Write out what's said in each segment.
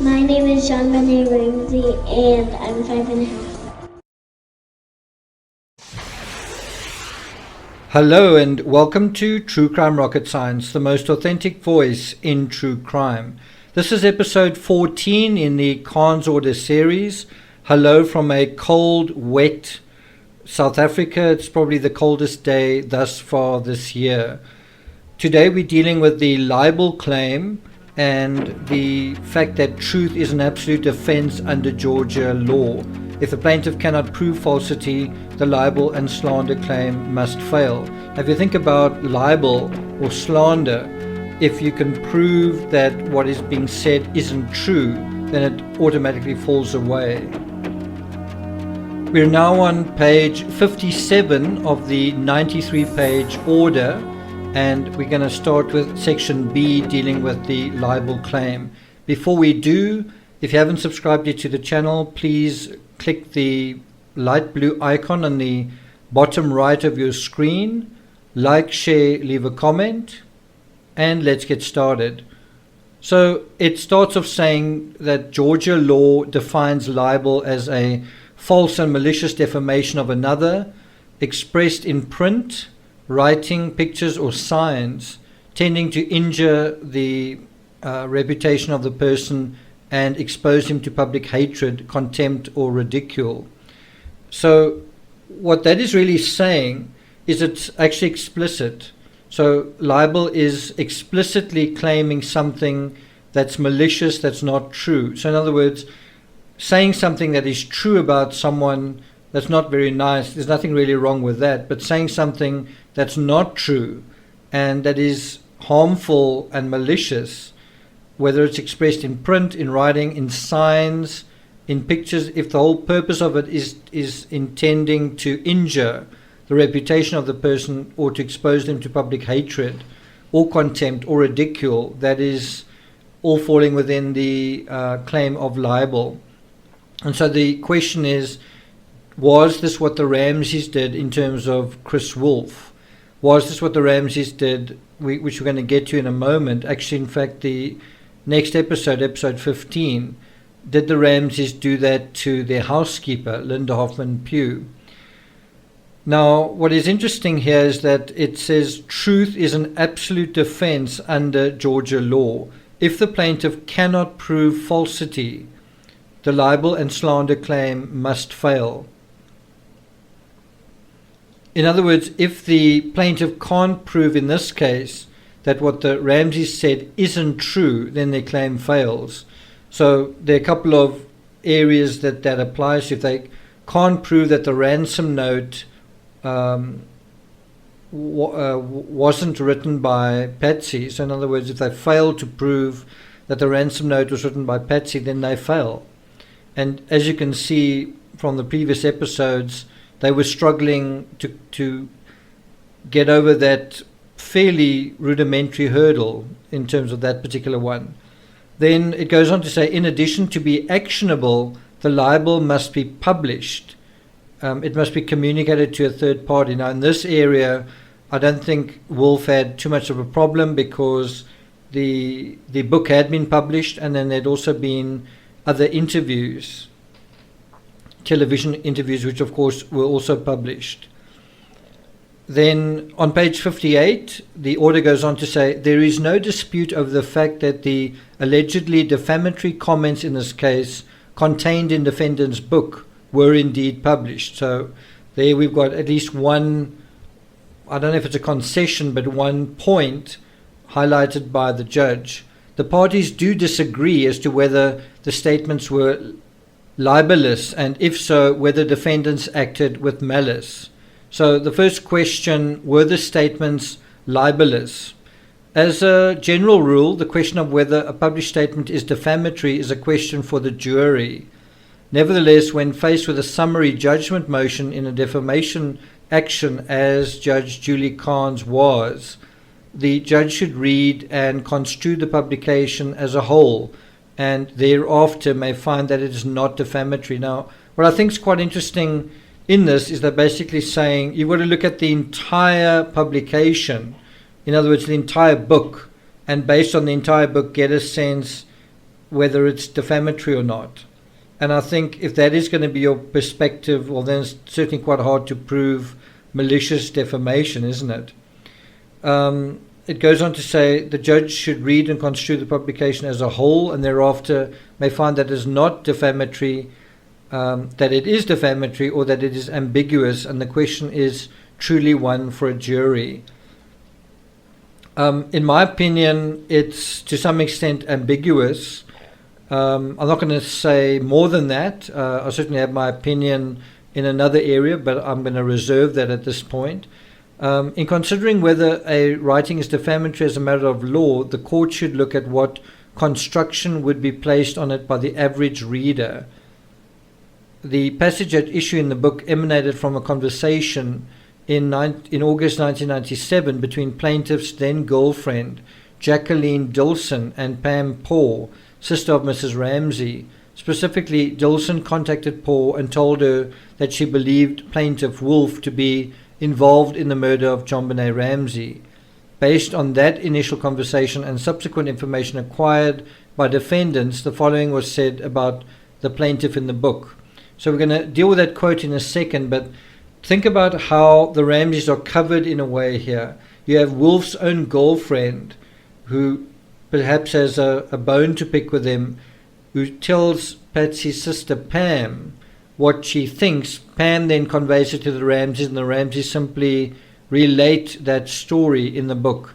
My name is John Benet Ramsey, and I'm 5.5. Hello and welcome to True Crime Rocket Science, the most authentic voice in true crime. This is episode 14 in the Khan's Order series. Hello from a cold, wet South Africa. It's probably the coldest day thus far this year. Today we're dealing with the libel claim and the fact that truth is an absolute defense under Georgia law. If the plaintiff cannot prove falsity, the libel and slander claim must fail. If you think about libel or slander, if you can prove that what is being said isn't true, then it automatically falls away. We're now on page 57 of the 93-page order, and we're going to start with section B, dealing with the libel claim. Before we do, if you haven't subscribed yet to the channel, please click the light blue icon on the bottom right of your screen, like, share, leave a comment, and let's get started. So it starts off saying that Georgia law defines libel as a false and malicious defamation of another, expressed in print, writing, pictures, or signs, tending to injure the reputation of the person and expose him to public hatred, contempt, or ridicule. So what that is really saying is it's actually explicit. So libel is explicitly claiming something that's malicious, that's not true. So in other words, saying something that is true about someone that's not very nice, there's nothing really wrong with that, but saying something that's not true and that is harmful and malicious, whether it's expressed in print, in writing, in signs, in pictures, if the whole purpose of it is intending to injure the reputation of the person or to expose them to public hatred or contempt or ridicule, that is all falling within the claim of libel. And so the question is, was this what the Ramseys did in terms of Chris Wolf? Was this what the Ramseys did, which we're going to get to in a moment? Actually, in fact, the next episode, episode 15, did the Ramseys do that to their housekeeper, Linda Hoffman Pugh? Now, what is interesting here is that it says truth is an absolute defense under Georgia law. If the plaintiff cannot prove falsity, the libel and slander claim must fail. In other words, if the plaintiff can't prove in this case that what the Ramseys said isn't true, then their claim fails. So there are a couple of areas that applies. If they can't prove that the ransom note wasn't written by Patsy, so in other words, if they fail to prove that the ransom note was written by Patsy, then they fail. And as you can see from the previous episodes, they were struggling to get over that fairly rudimentary hurdle in terms of that particular one. Then it goes on to say, in addition to be actionable, the libel must be published. It must be communicated to a third party. Now, in this area, I don't think Wolf had too much of a problem because the book had been published, and then there'd also been other interviews, television interviews, which of course were also published. Then on page 58, the order goes on to say, there is no dispute over the fact that the allegedly defamatory comments in this case contained in defendant's book were indeed published. So there we've got at least one, I don't know if it's a concession, but one point highlighted by the judge. The parties do disagree as to whether the statements were libelous, and if so, whether defendants acted with malice. So the first question, were the statements libelous? As a general rule, the question of whether a published statement is defamatory is a question for the jury. Nevertheless, when faced with a summary judgment motion in a defamation action, as Judge Julie Khan's was, the judge should read and construe the publication as a whole, and thereafter may find that it is not defamatory. Now, what I think is quite interesting in this is they're basically saying you've got to look at the entire publication, in other words, the entire book, and based on the entire book, get a sense whether it's defamatory or not. And I think if that is going to be your perspective, well, then it's certainly quite hard to prove malicious defamation, isn't it? It goes on to say the judge should read and construe the publication as a whole, and thereafter may find that it is not defamatory, that it is defamatory, or that it is ambiguous, and the question is truly one for a jury. In my opinion, it's to some extent ambiguous. I'm not going to say more than that. I certainly have my opinion in another area, but I'm going to reserve that at this point. In considering whether a writing is defamatory as a matter of law, the court should look at what construction would be placed on it by the average reader. The passage at issue in the book emanated from a conversation in August 1997 between plaintiff's then girlfriend Jacqueline Dilson and Pam Poore, sister of Mrs. Ramsey. Specifically, Dilson contacted Poore and told her that she believed plaintiff Wolf to be involved in the murder of JonBenet Ramsey. Based on that initial conversation and subsequent information acquired by defendants, the following was said about the plaintiff in the book. So we're going to deal with that quote in a second, but think about how the Ramseys are covered in a way here. You have Wolf's own girlfriend, who perhaps has a bone to pick with him, who tells Patsy's sister Pam what she thinks. Pam then conveys it to the Ramseys, and the Ramseys simply relate that story in the book.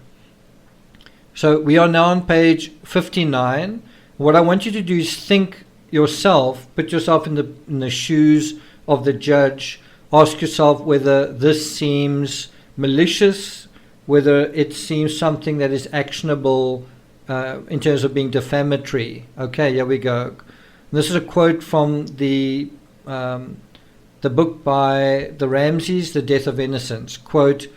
So we are now on page 59. What I want you to do is think yourself, put yourself in the shoes of the judge. Ask yourself whether this seems malicious, whether it seems something that is actionable in terms of being defamatory. Okay, here we go. This is a quote from the book by the Ramseys, The Death of Innocence. Quote,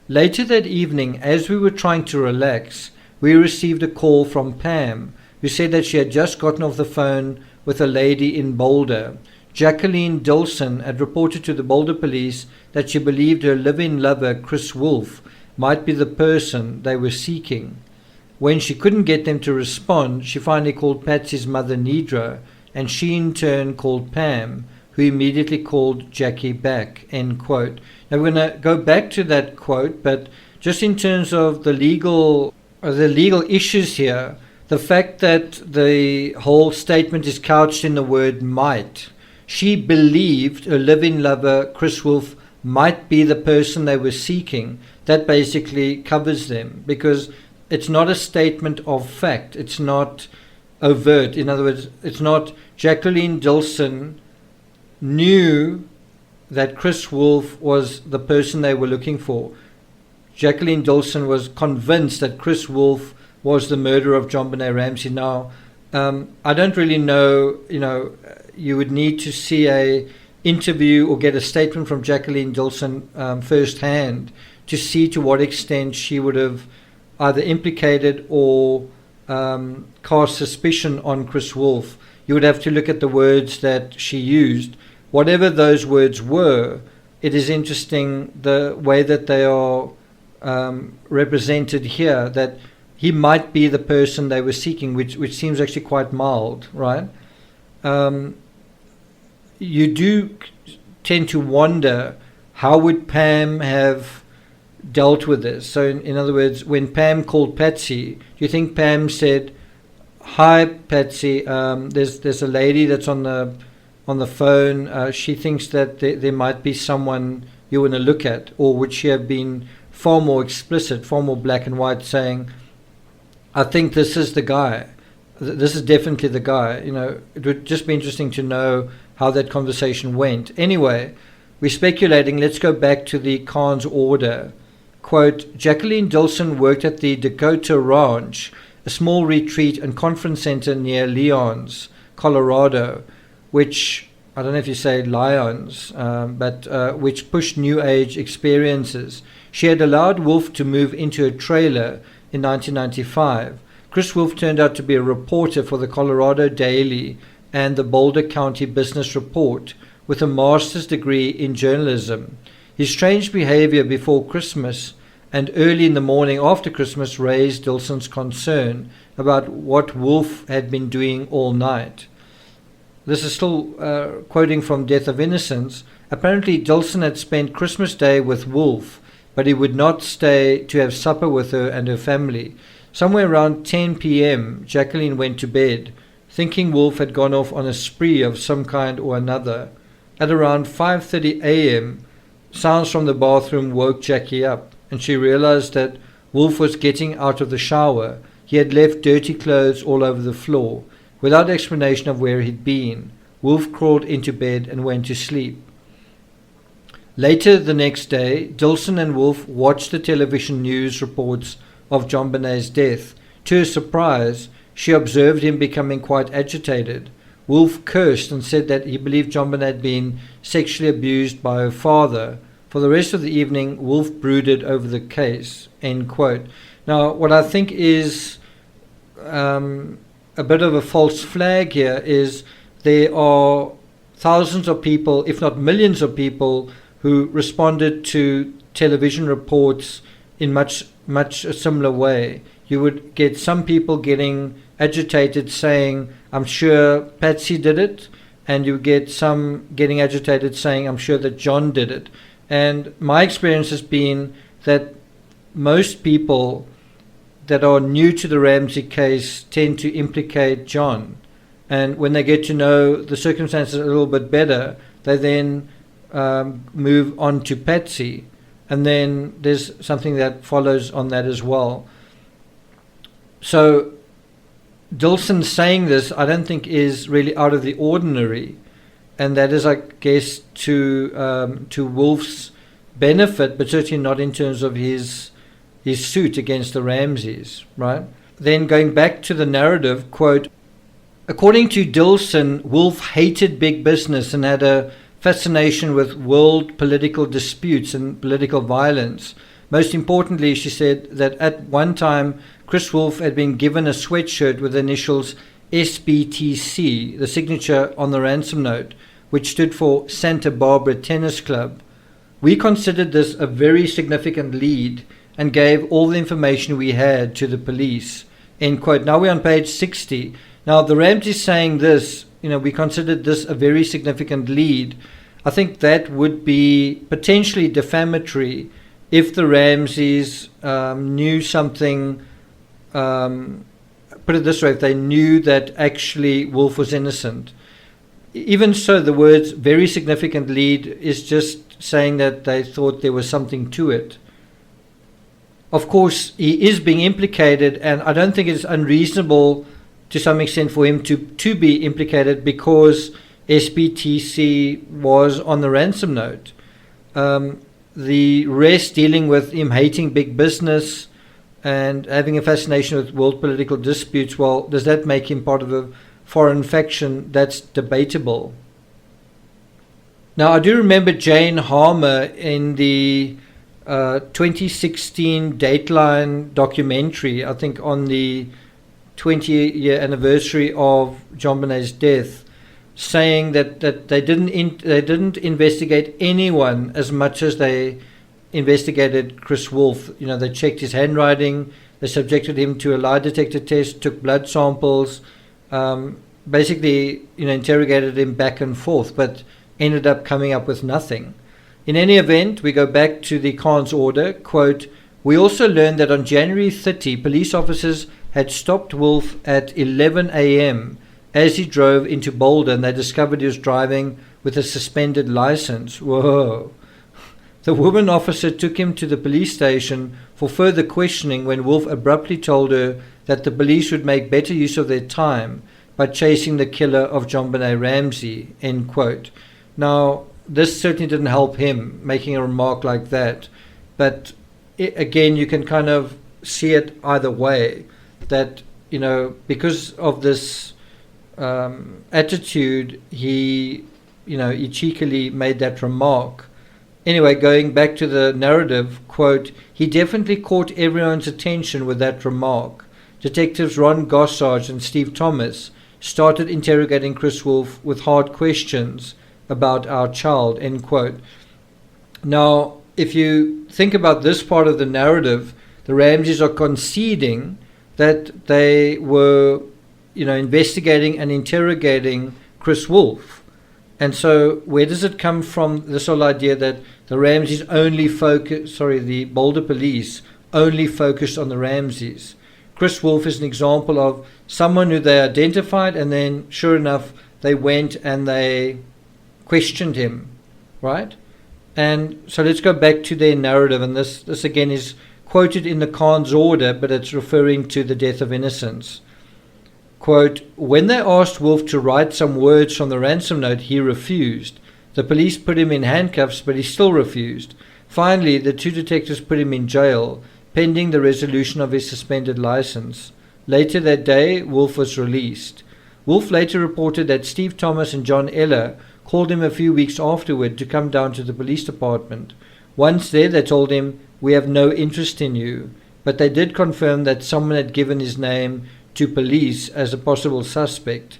"Later that evening, as we were trying to relax, we received a call from Pam, who said that she had just gotten off the phone with a lady in Boulder. Jacqueline Dilson had reported to the Boulder police that she believed her live-in lover, Chris Wolf, might be the person they were seeking. When she couldn't get them to respond, she finally called Patsy's mother, Nidra, and she in turn called Pam, who immediately called Jackie back." End quote. Now we're going to go back to that quote, but just in terms of the legal issues here, the fact that the whole statement is couched in the word might. She believed her live-in lover, Chris Wolf, might be the person they were seeking. That basically covers them, because it's not a statement of fact. It's not overt. In other words, it's not Jacqueline Dilson knew that Chris Wolf was the person they were looking for. Jacqueline Dilson was convinced that Chris Wolf was the murderer of JonBenet Ramsey. Now, I don't really know, you would need to see a interview or get a statement from Jacqueline Dilson firsthand to see to what extent she would have either implicated or cast suspicion on Chris Wolf. You would have to look at the words that she used. Whatever those words were, it is interesting the way that they are represented here, that he might be the person they were seeking, which seems actually quite mild, right? You do tend to wonder, how would Pam have dealt with this? So in other words, when Pam called Patsy, do you think Pam said, "Hi Patsy, there's a lady that's on the phone. She thinks that there might be someone you want to look at"? Or would she have been far more explicit, far more black and white, saying, "I think this is the guy. This is definitely the guy"? It would just be interesting to know how that conversation went. Anyway, we're speculating. Let's go back to the Khan's order. Quote, "Jacqueline Dilson worked at the Dakota Ranch, a small retreat and conference center near Lyons, Colorado, which, I don't know if you say Lions, but which pushed New Age experiences. She had allowed Wolf to move into a trailer in 1995. Chris Wolf turned out to be a reporter for the Colorado Daily and the Boulder County Business Report with a master's degree in journalism. His strange behavior before Christmas and early in the morning after Christmas raised Dilson's concern about what Wolf had been doing all night. This is still quoting from Death of Innocence. Apparently Dilson had spent Christmas Day with Wolf, but he would not stay to have supper with her and her family. Somewhere around 10 p.m. Jacqueline went to bed, thinking Wolf had gone off on a spree of some kind or another. At around 5:30 a.m. sounds from the bathroom woke Jackie up, and she realized that Wolf was getting out of the shower. He had left dirty clothes all over the floor. Without explanation of where he'd been, Wolf crawled into bed and went to sleep. Later the next day, Dilson and Wolf watched the television news reports of JonBenét's death. To her surprise, she observed him becoming quite agitated. Wolf cursed and said that he believed JonBenet had been sexually abused by her father. For the rest of the evening, Wolf brooded over the case. End quote. Now, what I think is a bit of a false flag here is there are thousands of people, if not millions of people, who responded to television reports in much a similar way. You would get some people getting agitated saying, I'm sure Patsy did it, and you get some getting agitated saying, I'm sure that John did it. And my experience has been that most people that are new to the Ramsey case tend to implicate John. And when they get to know the circumstances a little bit better, they then move on to Patsy. And then there's something that follows on that as well. So Dilson saying this, I don't think is really out of the ordinary. And that is, I guess, to Wolf's benefit, but certainly not in terms of his suit against the Ramseys, right? Then going back to the narrative, quote, according to Dilson, Wolf hated big business and had a fascination with world political disputes and political violence. Most importantly, she said that at one time, Chris Wolf had been given a sweatshirt with the initials SBTC, the signature on the ransom note, which stood for Santa Barbara Tennis Club. We considered this a very significant lead and gave all the information we had to the police. End quote. Now we're on page 60. Now the Ramseys saying this, we considered this a very significant lead. I think that would be potentially defamatory if the Ramseys knew something, put it this way, if they knew that actually Wolf was innocent. Even so, the words very significant lead is just saying that they thought there was something to it. Of course, he is being implicated, and I don't think it's unreasonable to some extent for him to be implicated because SBTC was on the ransom note. The rest dealing with him hating big business and having a fascination with world political disputes, well, does that make him part of a foreign faction? That's debatable. Now, I do remember Jane Harmer in the 2016 Dateline documentary, I think on the 20-year anniversary of JonBenét's death, saying that they didn't investigate anyone as much as they investigated Chris Wolf. They checked his handwriting, they subjected him to a lie detector test, took blood samples, basically interrogated him back and forth, but ended up coming up with nothing. In any event, we go back to the Khan's order, quote, we also learned that on January 30, police officers had stopped Wolf at 11 a.m. as he drove into Boulder, and they discovered he was driving with a suspended license. Whoa. The woman officer took him to the police station for further questioning when Wolf abruptly told her that the police would make better use of their time by chasing the killer of JonBenet Ramsey, end quote. Now, this certainly didn't help him, making a remark like that. But again, you can kind of see it either way, that, because of this attitude, he cheekily made that remark. Anyway, going back to the narrative, quote, he definitely caught everyone's attention with that remark. Detectives Ron Gossage and Steve Thomas started interrogating Chris Wolf with hard questions about our child, end quote. Now, if you think about this part of the narrative, the Ramseys are conceding that they were, investigating and interrogating Chris Wolf. And so where does it come from, this whole idea that the Ramseys the Boulder police only focused on the Ramseys? Chris Wolf is an example of someone who they identified, and then sure enough, they went and they questioned him, right? And so let's go back to their narrative, and this again is quoted in the Khan's order, but it's referring to the death of innocents. Quote, when they asked Wolf to write some words from the ransom note, he refused. The police put him in handcuffs, but he still refused. Finally, the two detectives put him in jail, pending the resolution of his suspended license. Later that day, Wolf was released. Wolf later reported that Steve Thomas and John Eller called him a few weeks afterward to come down to the police department. Once there, they told him, we have no interest in you, but they did confirm that someone had given his name to police as a possible suspect.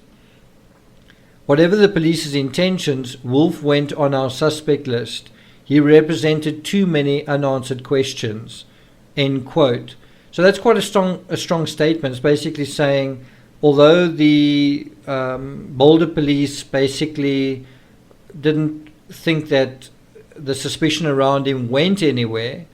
Whatever the police's intentions, Wolf went on our suspect list. He represented too many unanswered questions. End quote. So that's quite a strong statement. It's basically saying, although the Boulder police basically didn't think that the suspicion around him went anywhere,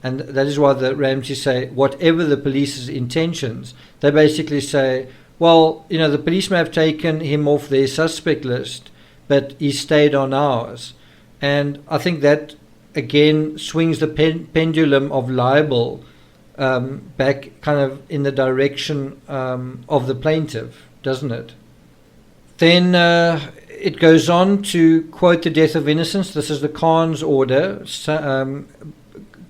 and that is why the Ramseys say, whatever the police's intentions, they basically say, well, the police may have taken him off their suspect list, but he stayed on ours. And I think that, again, swings the pendulum of libel back kind of in the direction of the plaintiff, doesn't it? Then it goes on to quote the death of innocents. This is the Khan's order.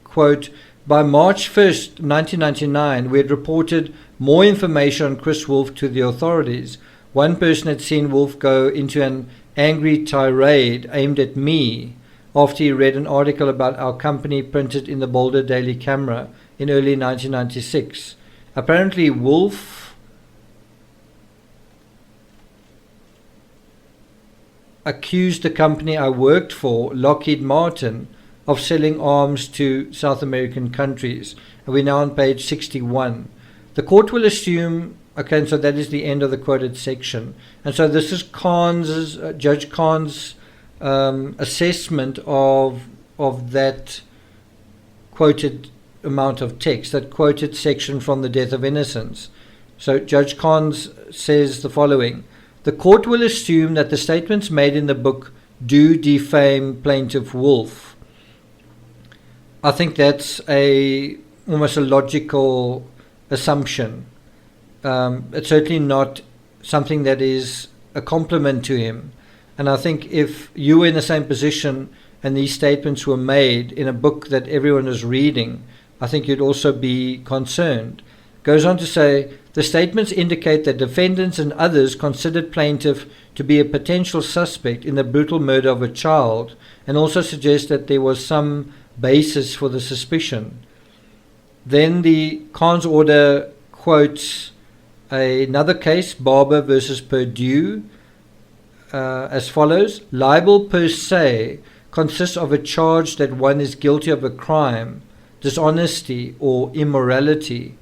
Quote, by March 1st, 1999, we had reported more information on Chris Wolf to the authorities. One person had seen Wolf go into an angry tirade aimed at me after he read an article about our company printed in the Boulder Daily Camera in early 1996. Apparently, Wolf accused the company I worked for, Lockheed Martin, of selling arms to South American countries. And we're now on page 61. The court will assume, okay, and so that is the end of the quoted section. And so this is Judge Khan's assessment of that quoted amount of text, that quoted section from the death of innocents. So Judge Khan says the following: the court will assume that the statements made in the book do defame plaintiff Wolf. I think that's almost a logical assumption. It's certainly not something that is a compliment to him. And I think if you were in the same position and these statements were made in a book that everyone was reading, I think you'd also be concerned. Goes on to say, the statements indicate that defendants and others considered plaintiff to be a potential suspect in the brutal murder of a child, and also suggest that there was some basis for the suspicion. Then the Khan's order quotes another case, Barber versus Purdue, as follows: libel per se consists of a charge that one is guilty of a crime, dishonesty, or immorality.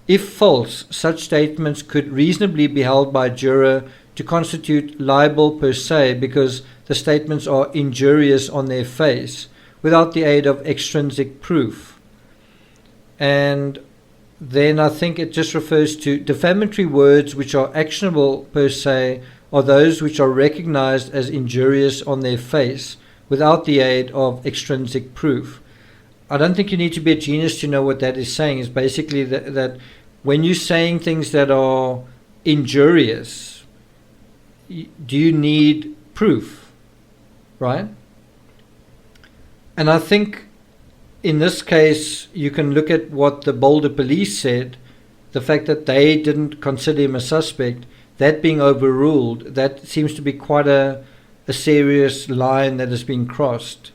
If false, such statements could reasonably be held by a juror to constitute libel per se because the statements are injurious on their face, without the aid of extrinsic proof. And then I think it just refers to defamatory words which are actionable per se are those which are recognized as injurious on their face without the aid of extrinsic proof. I don't think you need to be a genius to know what that is saying. It's basically that when you're saying things that are injurious, do you need proof, right? And I think in this case, you can look at what the Boulder police said, the fact that they didn't consider him a suspect, that being overruled, that seems to be quite a serious line that has been crossed.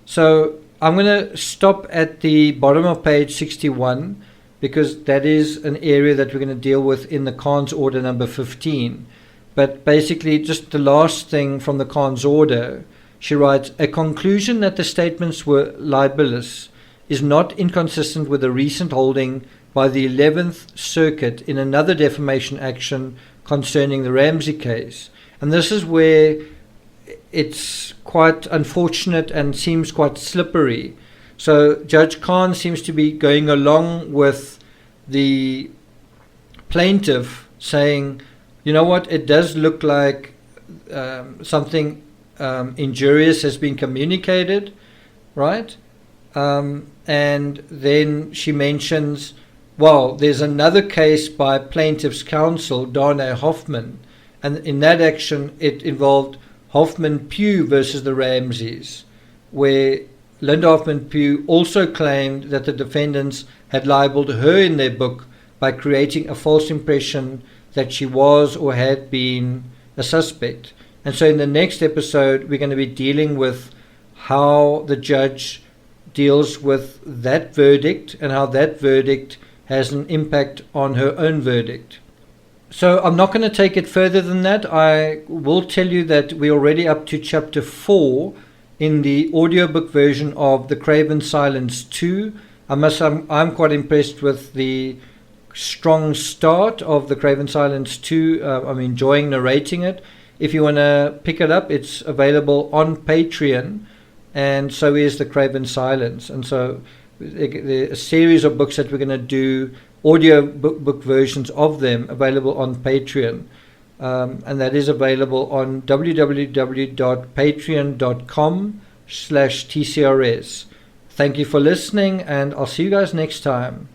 So I'm going to stop at the bottom of page 61 because that is an area that we're going to deal with in the Khan's order number 15. But basically, just the last thing from the Khan's order She writes, a conclusion that the statements were libelous is not inconsistent with a recent holding by the 11th Circuit in another defamation action concerning the Ramsey case. And this is where it's quite unfortunate and seems quite slippery. So Judge Khan seems to be going along with the plaintiff, saying, you know what, it does look like something injurious has been communicated, right? And then she mentions, well, there's another case by plaintiff's counsel, Dana Hoffman, and in that action it involved Hoffman Pugh versus the Ramseys, where Linda Hoffman Pugh also claimed that the defendants had libeled her in their book by creating a false impression that she was or had been a suspect. And so in the next episode, we're going to be dealing with how the judge deals with that verdict and how that verdict has an impact on her own verdict. So I'm not going to take it further than that. I will tell you that we're already up to chapter 4 in the audiobook version of the CRAVEN Silence 2. I'm quite impressed with the strong start of the CRAVEN Silence 2. I'm enjoying narrating it. If you want to pick it up, it's available on Patreon, and so is the CRAVEN Silence. And so a series of books that we're going to do, audio book versions of them, available on Patreon. And that is available on www.patreon.com/TCRS. Thank you for listening, and I'll see you guys next time.